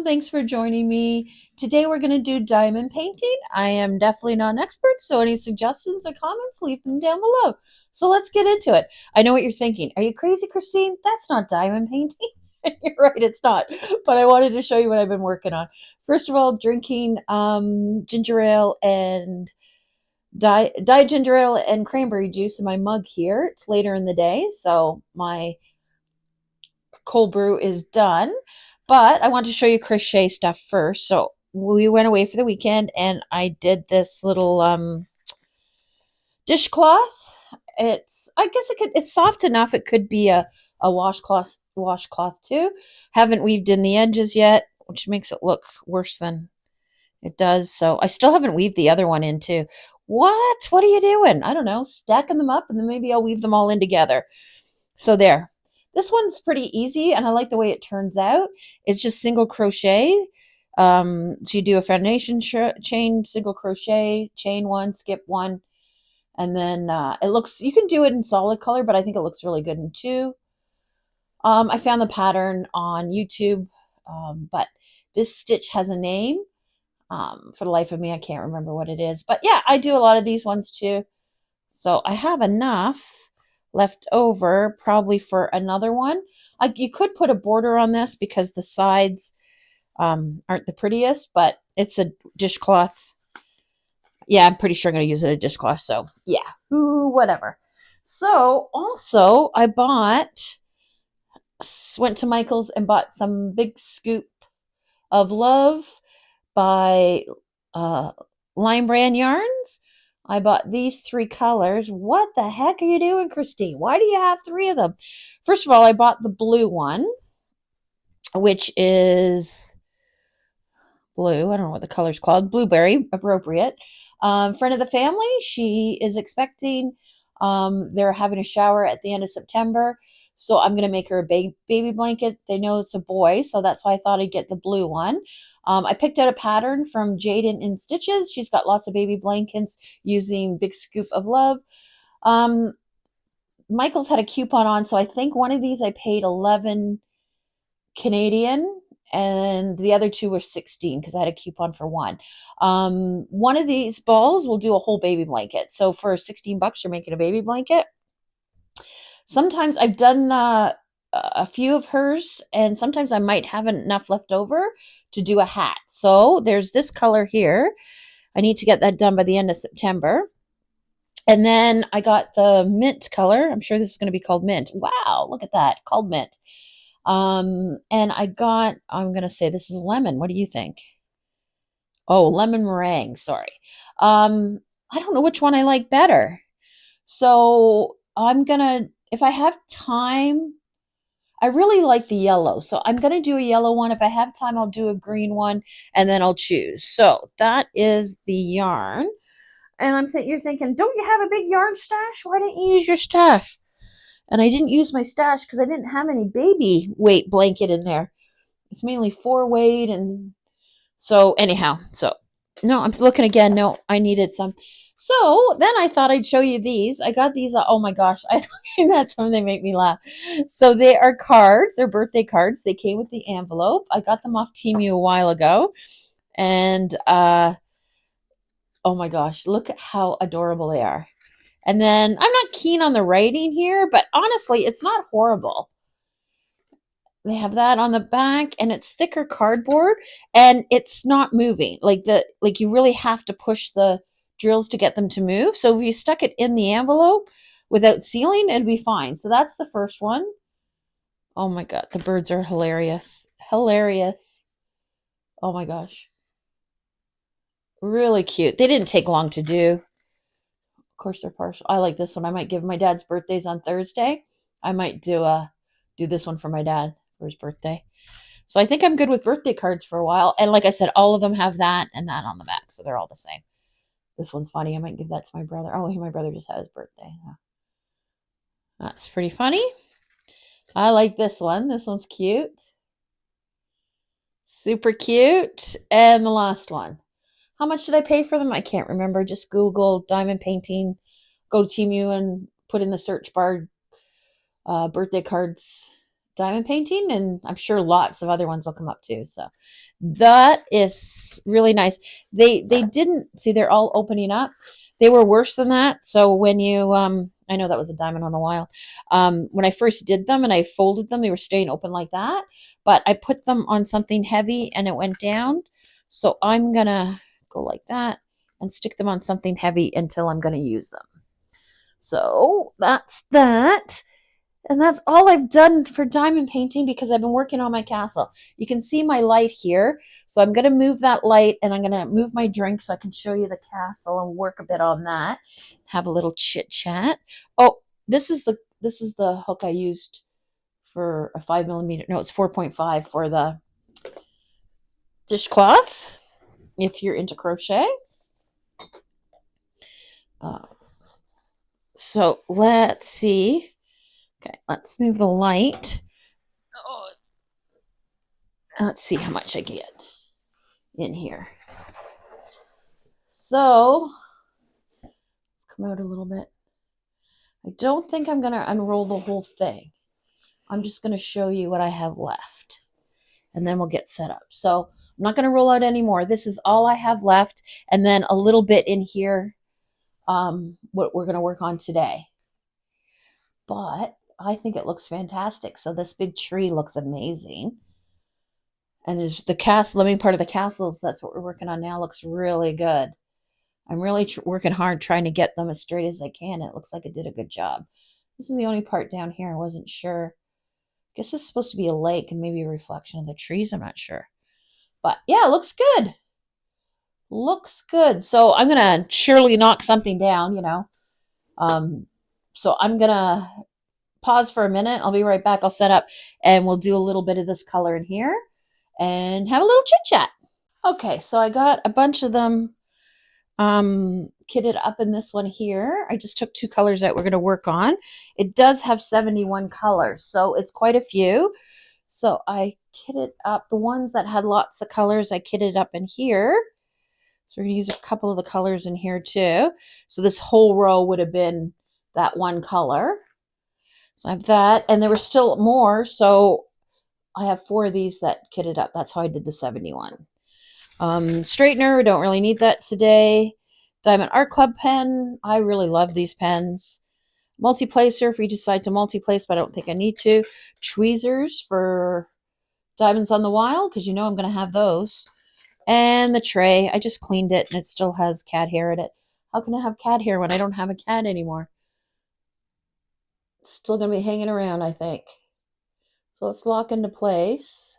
thanks for joining me. Today we're going to do diamond painting. I am definitely not an expert, so any suggestions or comments, leave them down below. So let's get into it. I know what you're thinking. Are you crazy, Christine? That's not diamond painting. You're right, it's not. But I wanted to show you what I've been working on. First of all, drinking ginger ale and diet ginger ale and cranberry juice in my mug here. It's later in the day, so my cold brew is done. But I want to show you crochet stuff first. So we went away for the weekend and I did this little dishcloth. I guess it's soft enough. It could be a washcloth too. Haven't weaved in the edges yet, which makes it look worse than it does. So I still haven't weaved the other one in too. What are you doing? I don't know. Stacking them up and then maybe I'll weave them all in together. So there. This one's pretty easy and I like the way it turns out. It's just single crochet. So you do a foundation chain, single crochet, chain one, skip one, and then you can do it in solid color, but I think it looks really good in two. I found the pattern on YouTube, but this stitch has a name. For the life of me, I can't remember what it is. But yeah, I do a lot of these ones too. So I have enough left over probably for another one. You could put a border on this because the sides aren't the prettiest, but it's a dishcloth. Yeah, I'm pretty sure I'm going to use it as a dishcloth. So yeah, ooh, whatever. So also I went to Michael's and bought some big scoop of love by Lime Brand Yarns. I bought these three colors. What the heck are you doing, Christine? Why do you have three of them? First of all, I bought the blue one, which is blue. I don't know what the color's called. Blueberry, appropriate. Friend of the family, she is expecting. They're having a shower at the end of September. So I'm going to make her a baby blanket. They know it's a boy, so that's why I thought I'd get the blue one. I picked out a pattern from Jaden in Stitches. She's got lots of baby blankets using Big Scoop of Love. Michael's had a coupon on, so I think one of these I paid 11 Canadian and the other two were 16 because I had a coupon for one. One of these balls will do a whole baby blanket. So for 16 bucks, you're making a baby blanket. Sometimes I've done a few of hers, and sometimes I might have enough left over to do a hat. So there's this color here. I need to get that done by the end of September. And then I got the mint color. I'm sure this is going to be called mint. Wow, look at that, called mint. And I'm going to say this is lemon. What do you think? Oh, lemon meringue. Sorry. I don't know which one I like better. So if I have time, I really like the yellow. So I'm going to do a yellow one. If I have time, I'll do a green one and then I'll choose. So that is the yarn. And you're thinking, don't you have a big yarn stash? Why didn't you use your stash? And I didn't use my stash because I didn't have any baby weight blanket in there. It's mainly 4 weight. And so anyhow, no, I'm looking again. No, I needed some. So then I thought I'd show you these. I got these. Oh my gosh. That's when they make me laugh. So they are cards. They're birthday cards. They came with the envelope. I got them off Temu a while ago. And oh my gosh, look at how adorable they are. And then I'm not keen on the writing here, but honestly, it's not horrible. They have that on the back and it's thicker cardboard and it's not moving. Like you really have to push the drills to get them to move. So if you stuck it in the envelope without sealing, it'd be fine. So that's the first one. Oh my god, the birds are hilarious. Hilarious. Oh my gosh. Really cute. They didn't take long to do. Of course they're partial. I like this one. I might give my dad's birthdays on Thursday. I might do this one for my dad for his birthday. So I think I'm good with birthday cards for a while. And like I said, all of them have that and that on the back. So they're all the same. This one's funny. I might give that to my brother. Oh, my brother just had his birthday. That's pretty funny. I like this one. This one's cute. Super cute. And the last one. How much did I pay for them? I can't remember. Just Google diamond painting. Go to Temu and put in the search bar birthday cards diamond painting, and I'm sure lots of other ones will come up too. So that is really nice. They didn't see, they're all opening up. They were worse than that. So when you I know that was a diamond on the wile. When I first did them and I folded them, they were staying open like that. But I put them on something heavy and it went down. So I'm gonna go like that and stick them on something heavy until I'm gonna use them. So that's that. And that's all I've done for diamond painting because I've been working on my castle. You can see my light here. So I'm going to move that light and I'm going to move my drink so I can show you the castle and work a bit on that. Have a little chit chat. Oh, this is the hook I used for a 5 millimeter. No, it's 4.5 for the dishcloth. If you're into crochet. So let's see. Okay, let's move the light. Oh, let's see how much I get in here. So let's come out a little bit. I don't think I'm going to unroll the whole thing. I'm just going to show you what I have left and then we'll get set up. So I'm not going to roll out anymore. This is all I have left. And then a little bit in here, what we're going to work on today. But I think it looks fantastic. So this big tree looks amazing. And there's the castle, living part of the castles. That's what we're working on now. Looks really good. I'm really working hard trying to get them as straight as I can. It looks like I did a good job. This is the only part down here I wasn't sure. I guess it's supposed to be a lake and maybe a reflection of the trees. I'm not sure. But yeah, it looks good. Looks good. So I'm going to surely knock something down, you know. So I'm going to pause for a minute. I'll be right back. I'll set up and we'll do a little bit of this color in here and have a little chit chat. Okay, so I got a bunch of them kitted up in this one here. I just took 2 colors that we're going to work on. It does have 71 colors, so it's quite a few. So I kitted up the ones that had lots of colors. I kitted up in here. So we're going to use a couple of the colors in here too. So this whole row would have been that one color. So I have that, and there were still more. So I have 4 of these that kitted up. That's how I did the 71. Straightener, don't really need that today. Diamond Art Club pen. I really love these pens. Multi-placer if we decide to multi-place, but I don't think I need to. Tweezers for diamonds on the wile, because you know I'm going to have those. And the tray, I just cleaned it and it still has cat hair in it. How can I have cat hair when I don't have a cat anymore? It's still going to be hanging around, I think. So let's lock into place.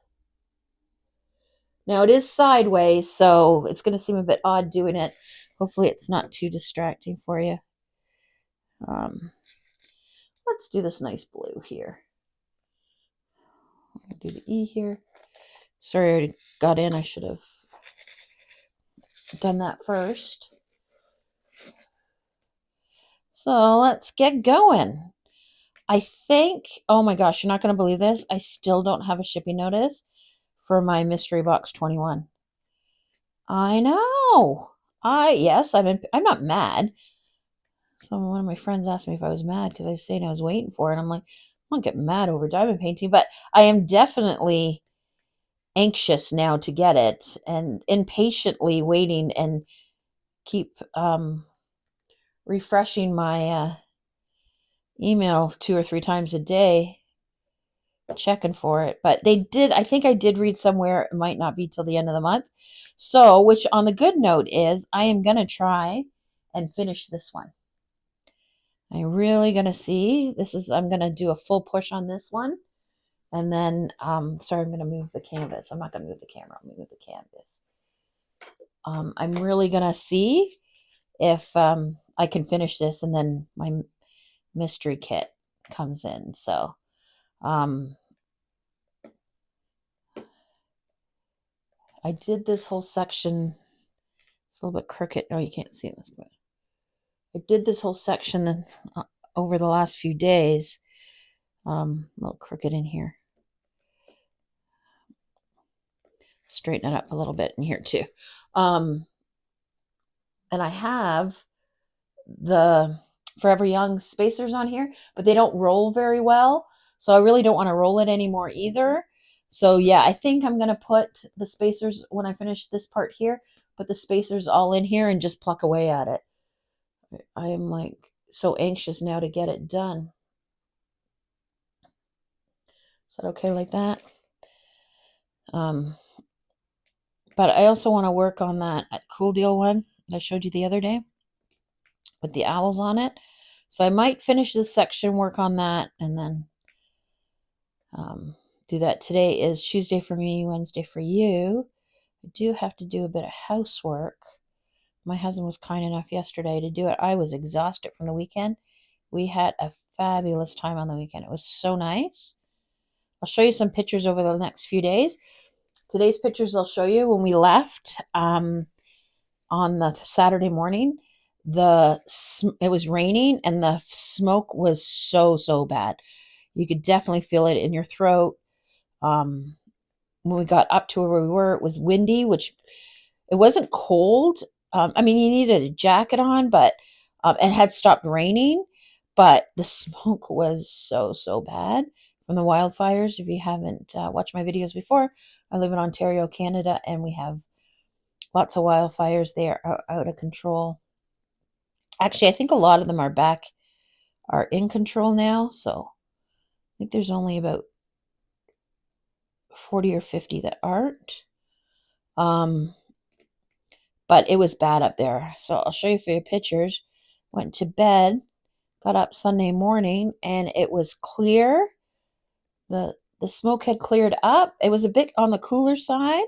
Now it is sideways, so it's going to seem a bit odd doing it. Hopefully it's not too distracting for you. Let's do this nice blue here. I'll do the E here. Sorry I already got in. I should have done that first. So let's get going. I think, oh my gosh, you're not going to believe this. I still don't have a shipping notice for my mystery box 21. I know. I'm not mad. So one of my friends asked me if I was mad because I was saying I was waiting for it. And I'm like, I don't get mad over diamond painting, but I am definitely anxious now to get it and impatiently waiting and keep refreshing my email 2 or 3 times a day checking for it. But I think I did read somewhere it might not be till the end of the month. So, which on the good note is I am going to try and finish this one. I'm really going to see. I'm going to do a full push on this one. And then, sorry, I'm going to move the canvas. I'm not going to move the camera. I'm going to move the canvas. I'm really going to see if I can finish this and then my mystery kit comes in. So, I did this whole section. It's a little bit crooked. No, you can't see this, but I did this whole section over the last few days. A little crooked in here. Straighten it up a little bit in here too. And I have the Forever Young spacers on here, but they don't roll very well. So I really don't want to roll it anymore either. So yeah, I think I'm going to put the spacers, when I finish this part here, put the spacers all in here and just pluck away at it. I am like so anxious now to get it done. Is that okay like that? But I also want to work on that Cool Deal one that I showed you the other day with the owls on it. So I might finish this section, work on that, and then do that. Today is Tuesday for me, Wednesday for you. I do have to do a bit of housework. My husband was kind enough yesterday to do it. I was exhausted from the weekend. We had a fabulous time on the weekend. It was so nice. I'll show you some pictures over the next few days. Today's pictures I'll show you when we left on the Saturday morning. It was raining and the smoke was so bad. You could definitely feel it in your throat. When we got up to where we were, it was windy, which it wasn't cold. I mean, you needed a jacket on, but it had stopped raining, but the smoke was so bad from the wildfires. If you haven't watched my videos before, I live in Ontario, Canada, and we have lots of wildfires. They are out of control. Actually, I think a lot of them are in control now. So I think there's only about 40 or 50 that aren't. But it was bad up there. So I'll show you a few pictures. Went to bed, got up Sunday morning, and it was clear. The smoke had cleared up. It was a bit on the cooler side,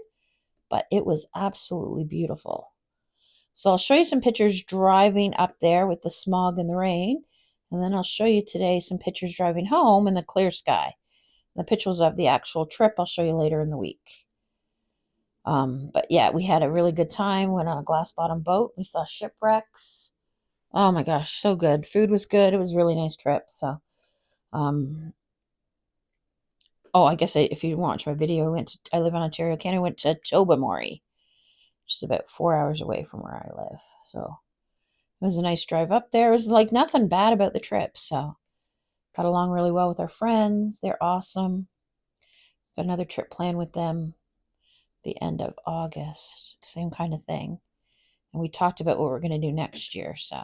but it was absolutely beautiful. So I'll show you some pictures driving up there with the smog and the rain. And then I'll show you today some pictures driving home in the clear sky. The pictures of the actual trip I'll show you later in the week. But yeah, we had a really good time. Went on a glass bottom boat. We saw shipwrecks. Oh my gosh, so good. Food was good. It was a really nice trip. So, I guess if you watch my video, I live in Ontario, Canada. I went to Tobermory, which is about 4 hours away from where I live. So it was a nice drive up there. It was like nothing bad about the trip. So got along really well with our friends. They're awesome. Got another trip planned with them the end of August. Same kind of thing. And we talked about what we're going to do next year. So,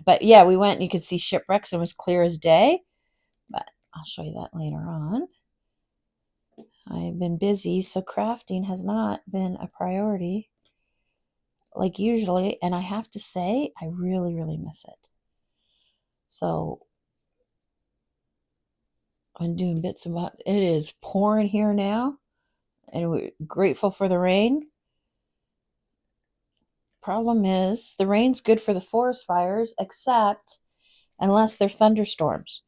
but yeah, we went and you could see shipwrecks. It was clear as day. But I'll show you that later on. I've been busy, so crafting has not been a priority like usually. And I have to say, I really miss it. So I'm doing bits about it. Is pouring here now, and we're grateful for the rain. Problem is, the rain's good for the forest fires, except unless they're thunderstorms,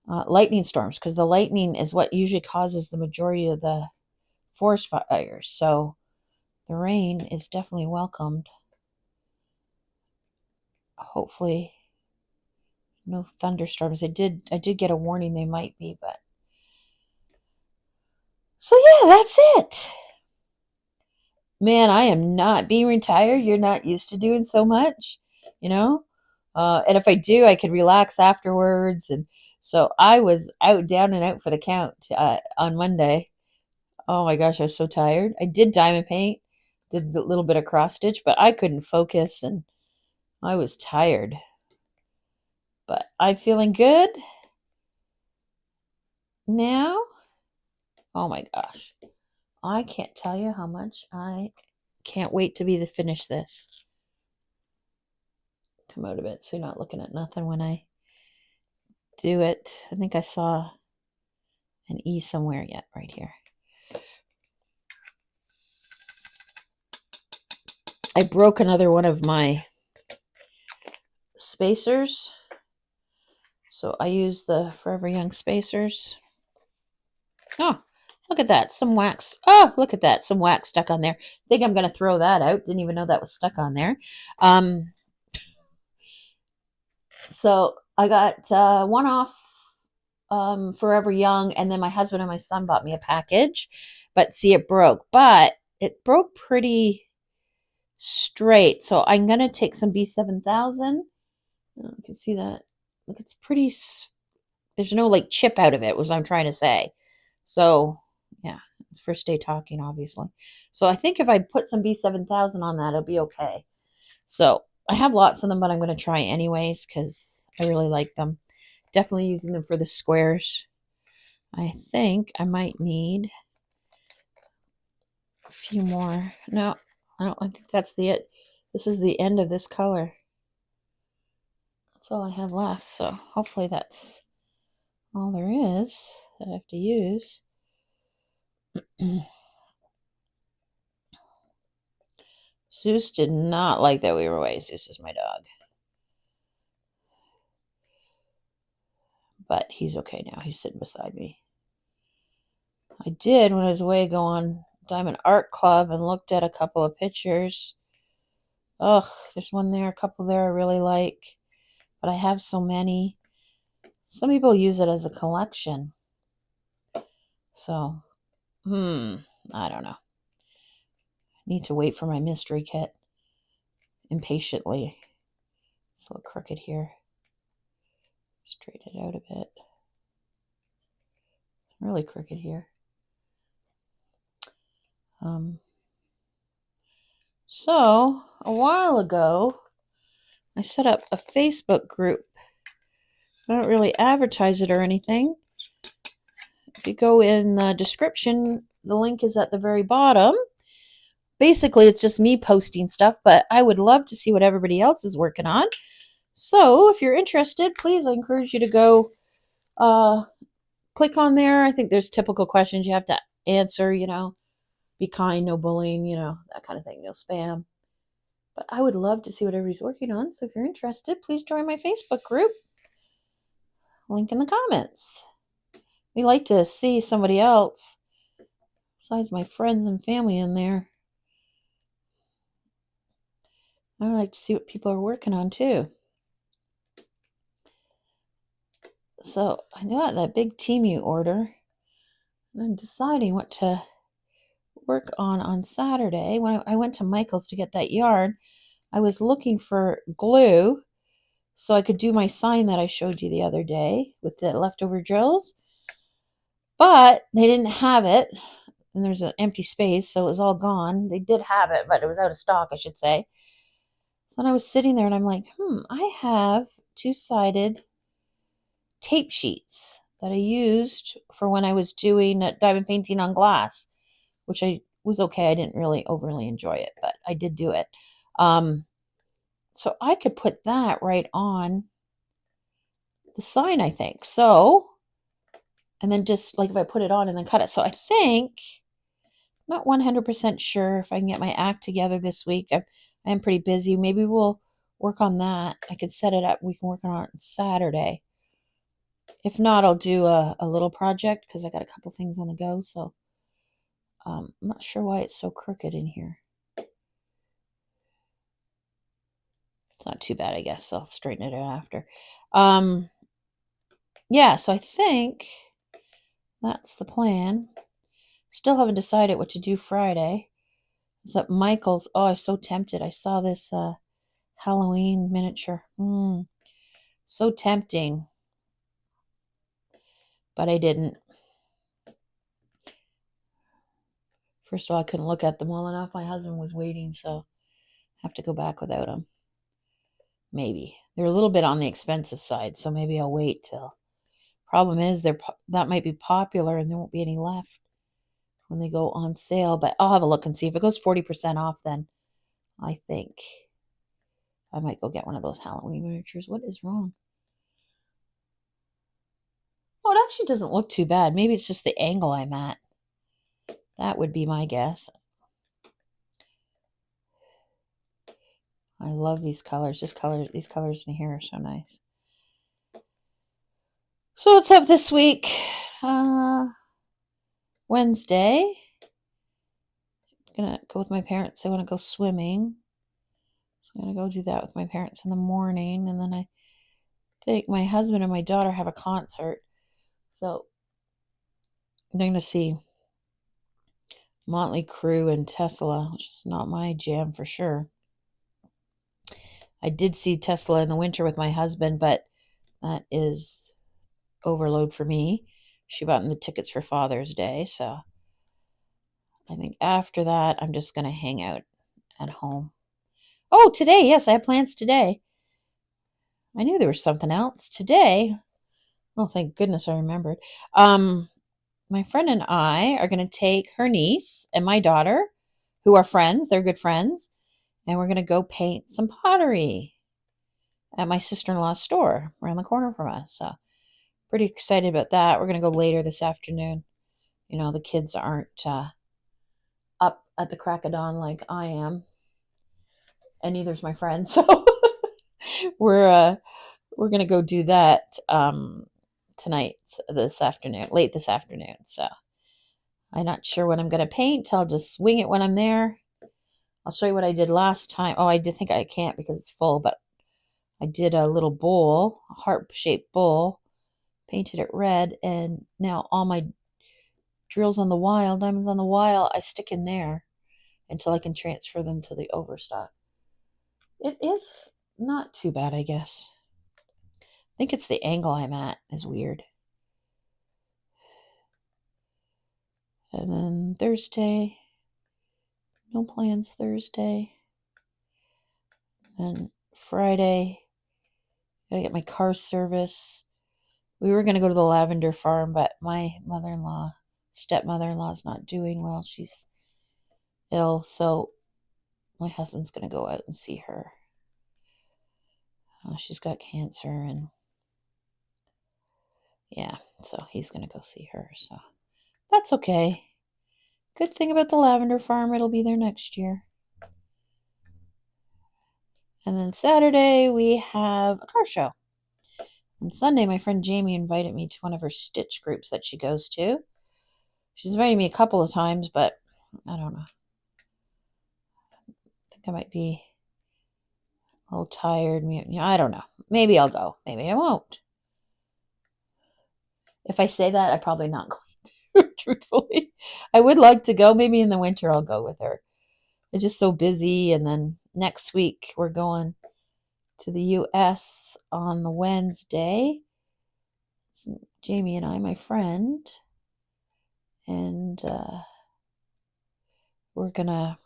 lightning storms, because the lightning is what usually causes the majority of the forest fires. So the rain is definitely welcomed. Hopefully no thunderstorms. I did get a warning they might be, but so yeah, that's it. Man, I am not being retired. You're not used to doing so much, you know? And if I do, I can relax afterwards. And so I was down and out for the count on Monday. Oh my gosh, I was so tired. I did diamond paint, did a little bit of cross stitch, but I couldn't focus and I was tired. But I'm feeling good now. Oh my gosh. I can't tell you how much I can't wait to finish this. Come out of it so you're not looking at nothing when I do it. I think I saw an E somewhere yet, right here. I broke another one of my spacers. So I use the Forever Young spacers. Oh, look at that. Some wax. Oh, look at that. Some wax stuck on there. I think I'm going to throw that out. Didn't even know that was stuck on there. So I got one off Forever Young, and then my husband and my son bought me a package. But see, it broke. But it broke pretty straight. So I'm going to take some B7000. You can see that like it's pretty, there's no like chip out of it, was what I'm trying to say. So, yeah, first day talking, obviously. So I think if I put some B7000 on that, it'll be okay. So I have lots of them, but I'm going to try anyways because I really like them. Definitely using them for the squares. I think I might need a few more. No, I think that's it. This is the end of this color. That's all I have left. So hopefully that's all there is that I have to use. Zeus did not like that we were away. Zeus is my dog. But he's okay now. He's sitting beside me. I did, when I was away, go on Diamond Art Club and looked at a couple of pictures. Ugh, there's one there, a couple there I really like. But I have so many. Some people use it as a collection. So, I don't know. Need to wait for my mystery kit impatiently. It's a little crooked here. Straighten it out a bit. Really crooked here. So, a while ago, I set up a Facebook group. I don't really advertise it or anything. If you go in the description, the link is at the very bottom. Basically, it's just me posting stuff, but I would love to see what everybody else is working on. So, if you're interested, please, I encourage you to go click on there. I think there's typical questions you have to answer, be kind, no bullying, that kind of thing, no spam. But I would love to see what everybody's working on. So if you're interested, please join my Facebook group. Link in the comments. We like to see somebody else besides my friends and family in there. I like to see what people are working on too. So I got that big Temu order, and I'm deciding what to work on Saturday. When I went to Michael's to get that yarn, I was looking for glue so I could do my sign that I showed you the other day with the leftover drills. But they didn't have it, and there's an empty space, so it was all gone. They did have it, but it was out of stock, I should say. So then I was sitting there, and I'm like, I have two-sided tape sheets that I used for when I was doing diamond painting on glass, which I was okay. I didn't really overly enjoy it, but I did do it. So I could put that right on the sign, I think. So, and then just like if I put it on and then cut it. So I think, not 100% sure if I can get my act together this week. I am pretty busy. Maybe we'll work on that. I could set it up. We can work on it on Saturday. If not, I'll do a little project because I got a couple things on the go. So I'm not sure why it's so crooked in here. It's not too bad, I guess. I'll straighten it out after. Yeah, so I think that's the plan. Still haven't decided what to do Friday. It's at Michael's. Oh, I'm so tempted. I saw this Halloween miniature. So tempting. But I didn't. First of all, I couldn't look at them well enough. My husband was waiting, so I have to go back without them. Maybe. They're a little bit on the expensive side, so maybe I'll wait till. Problem is, that might be popular and there won't be any left when they go on sale. But I'll have a look and see. If it goes 40% off, then I think I might go get one of those Halloween miniatures. What is wrong? Oh, it actually doesn't look too bad. Maybe it's just the angle I'm at. That would be my guess. I love these colors. These colors in here are so nice. So what's up this week? Wednesday. Gonna go with my parents. They want to go swimming. So I'm gonna go do that with my parents in the morning, and then I think my husband and my daughter have a concert. So they're gonna see Motley Crue and Tesla, which is not my jam for sure. I did see Tesla in the winter with my husband, but that is overload for me. She bought me the tickets for Father's Day, so I think after that I'm just going to hang out at home. Oh, today, yes, I have plans today. I knew there was something else today. Oh, thank goodness I remembered. My friend and I are going to take her niece and my daughter, who are friends. They're good friends, and we're going to go paint some pottery at my sister-in-law's store around the corner from us. So pretty excited about that. We're going to go later this afternoon. You know, the kids aren't up at the crack of dawn like I am, and neither's my friend. So we're gonna go do that tonight, this afternoon, late this afternoon. So I'm not sure what I'm gonna paint. I'll just wing it when I'm there. I'll show you what I did last time. Oh, I did think I can't because it's full, but I did a little bowl, a heart-shaped bowl, painted it red, and now all my drills on the wile, diamonds on the wile, I stick in there until I can transfer them to the overstock. It is not too bad, I guess. I think it's the angle I'm at is weird. And then Thursday, no plans Thursday. Then Friday, gotta get my car service. We were gonna go to the lavender farm, but my stepmother-in-law is not doing well. She's ill, so my husband's gonna go out and see her. She's got cancer, and yeah, so he's gonna go see her. So that's okay. Good thing about the lavender farm, it'll be there next year. And then Saturday, we have a car show. And Sunday, my friend Jamie invited me to one of her stitch groups that she goes to. She's invited me a couple of times, but I don't know. I think I might be a little tired. I don't know. Maybe I'll go. Maybe I won't. If I say that, I'm probably not going to, truthfully. I would like to go. Maybe in the winter I'll go with her. It's just so busy. And then next week, we're going to the U.S. on the Wednesday. It's Jamie and I, my friend, and we're gonna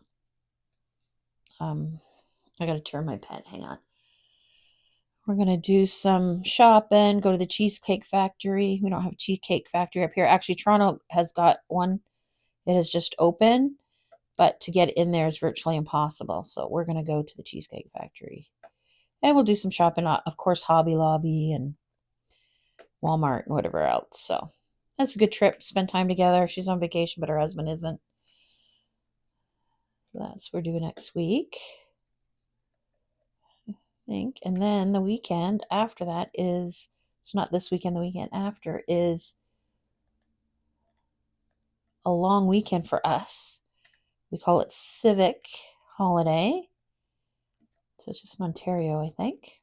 I gotta turn my pen, hang on. We're gonna do some shopping, go to the Cheesecake Factory. We don't have a Cheesecake Factory up here. Actually, Toronto has got one. It has just opened, but to get in there is virtually impossible. So we're gonna go to the Cheesecake Factory. And we'll do some shopping, of course, Hobby Lobby and Walmart and whatever else. So that's a good trip. Spend time together. She's on vacation, but her husband isn't. That's what we're doing next week, I think. And then the weekend after that is, it's not this weekend, the weekend after is a long weekend for us. We call it Civic Holiday. So it's just in Ontario, I think.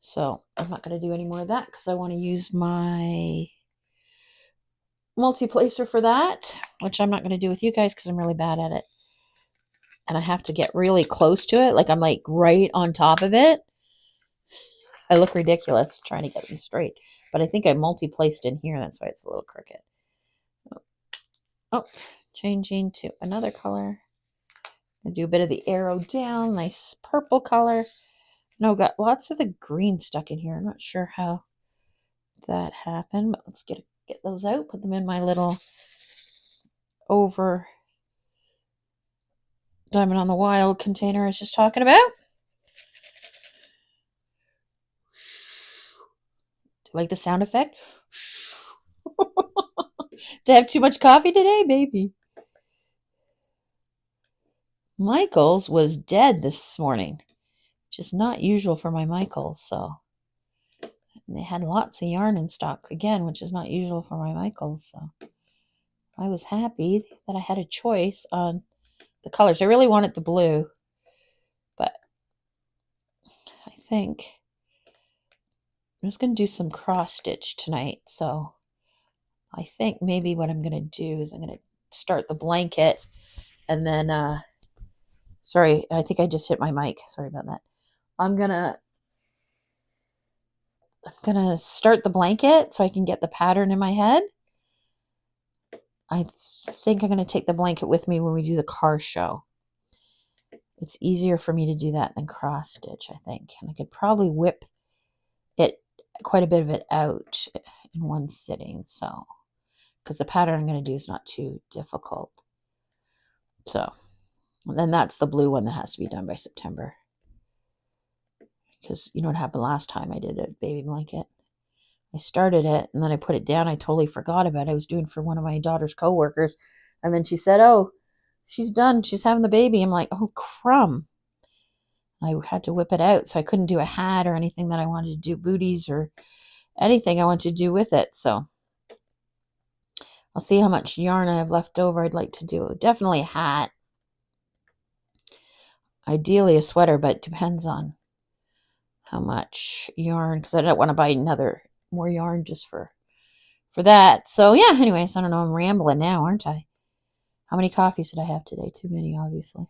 So I'm not going to do any more of that because I want to use my multi-placer for that, which I'm not going to do with you guys because I'm really bad at it. And I have to get really close to it. Like I'm like right on top of it. I look ridiculous trying to get them straight. But I think I multi-placed in here. That's why it's a little crooked. Oh, changing to another color. I do a bit of the arrow down. Nice purple color. No, got lots of the green stuck in here. I'm not sure how that happened, but let's get those out. Put them in my little over diamond on the wild container I was just talking about. Do you like the sound effect? Did I have too much coffee today? Maybe. Michael's was dead this morning, which is not usual for my Michael's. So they had lots of yarn in stock again, which is not usual for my Michael's. So I was happy that I had a choice on the colors. I really wanted the blue, but I think I'm just going to do some cross stitch tonight. So I think maybe what I'm going to do is I'm going to start the blanket and then, sorry, I think I just hit my mic. Sorry about that. I'm going to going to start the blanket so I can get the pattern in my head. I think I'm going to take the blanket with me when we do the car show. It's easier for me to do that than cross stitch, I think. And I could probably whip it, quite a bit of it out in one sitting. So, because the pattern I'm going to do is not too difficult. So, and then that's the blue one that has to be done by September. Because you know what happened last time I did a baby blanket? I started it and then I put it down. I totally forgot about it. I was doing for one of my daughter's coworkers. And then she said, oh, she's done. She's having the baby. I'm like, oh, crumb. I had to whip it out. So I couldn't do a hat or anything that I wanted to do, booties or anything I wanted to do with it. So I'll see how much yarn I have left over. I'd like to do definitely a hat. Ideally a sweater, but it depends on how much yarn, because I don't want to buy more yarn just for that. So yeah, anyways, I don't know. I'm rambling now, aren't I? How many coffees did I have today? Too many, obviously.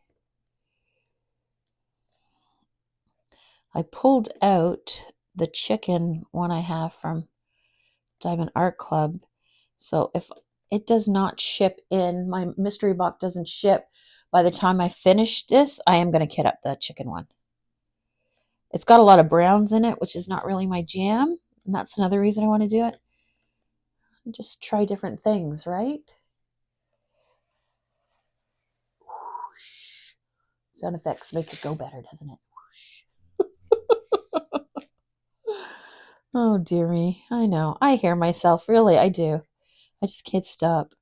I pulled out the chicken one I have from Diamond Art Club. So if it does not ship in, my mystery box doesn't ship by the time I finish this, I am going to kit up the chicken one. It's got a lot of browns in it, which is not really my jam. And that's another reason I want to do it. Just try different things, right? Whoosh. Sound effects make it go better, doesn't it? Oh, dear me. I know. I hear myself. Really, I do. I just can't stop.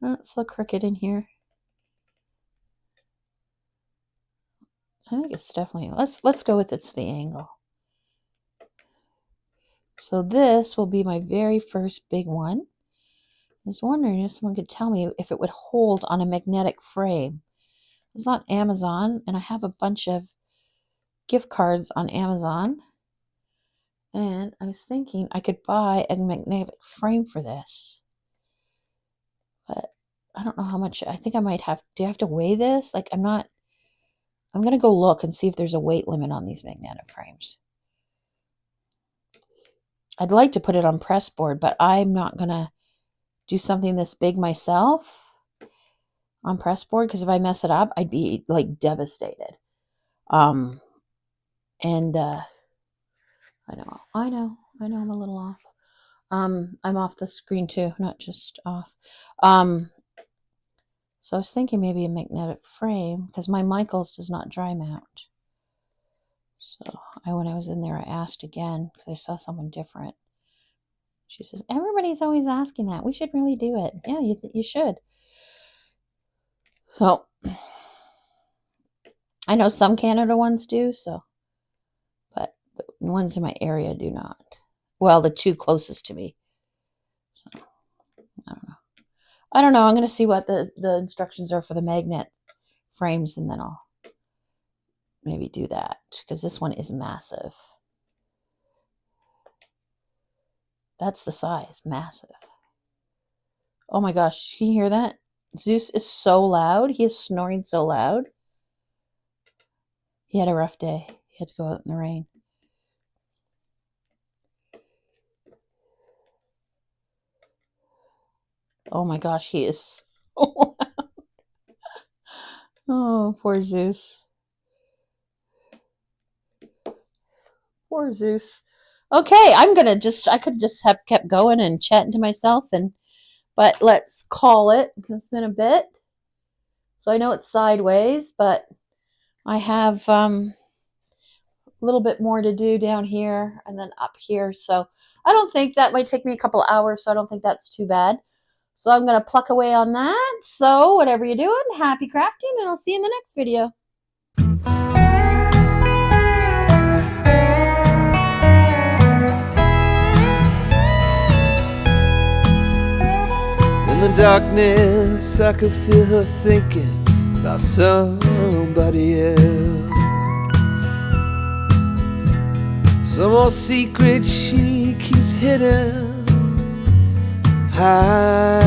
Oh, it's a little crooked in here. I think it's definitely, let's go with it's the angle. So this will be my very first big one. I was wondering if someone could tell me if it would hold on a magnetic frame. It's on Amazon, and I have a bunch of gift cards on Amazon. And I was thinking I could buy a magnetic frame for this. But I don't know how much. I think I might have. Do you have to weigh this? Like, I'm going to go look and see if there's a weight limit on these magnetic frames. I'd like to put it on press board, but I'm not going to do something this big myself on press board, because if I mess it up, I'd be like devastated. And I know I'm a little off. I'm off the screen too, not just off. So I was thinking maybe a magnetic frame, because my Michaels does not dry mount. So when I was in there, I asked again because I saw someone different. She says, everybody's always asking that. We should really do it. Yeah, you should. So I know some Canada ones do, but the ones in my area do not. Well, the two closest to me. So I don't know. I'm going to see what the instructions are for the magnet frames, and then I'll maybe do that, because this one is massive. That's the size. Massive. Oh my gosh. Can you hear that? Zeus is so loud. He is snoring so loud. He had a rough day. He had to go out in the rain. Oh my gosh, he is so loud. Oh, poor Zeus. Poor Zeus. Okay, I could just have kept going and chatting to myself, but let's call it, because it's been a bit. So I know it's sideways, but I have a little bit more to do down here and then up here. So I don't think that might take me a couple hours, so I don't think that's too bad. So I'm going to pluck away on that. So whatever you're doing, happy crafting, and I'll see you in the next video. In the darkness, I could feel her thinking about somebody else. Some old secret she keeps hidden, hiding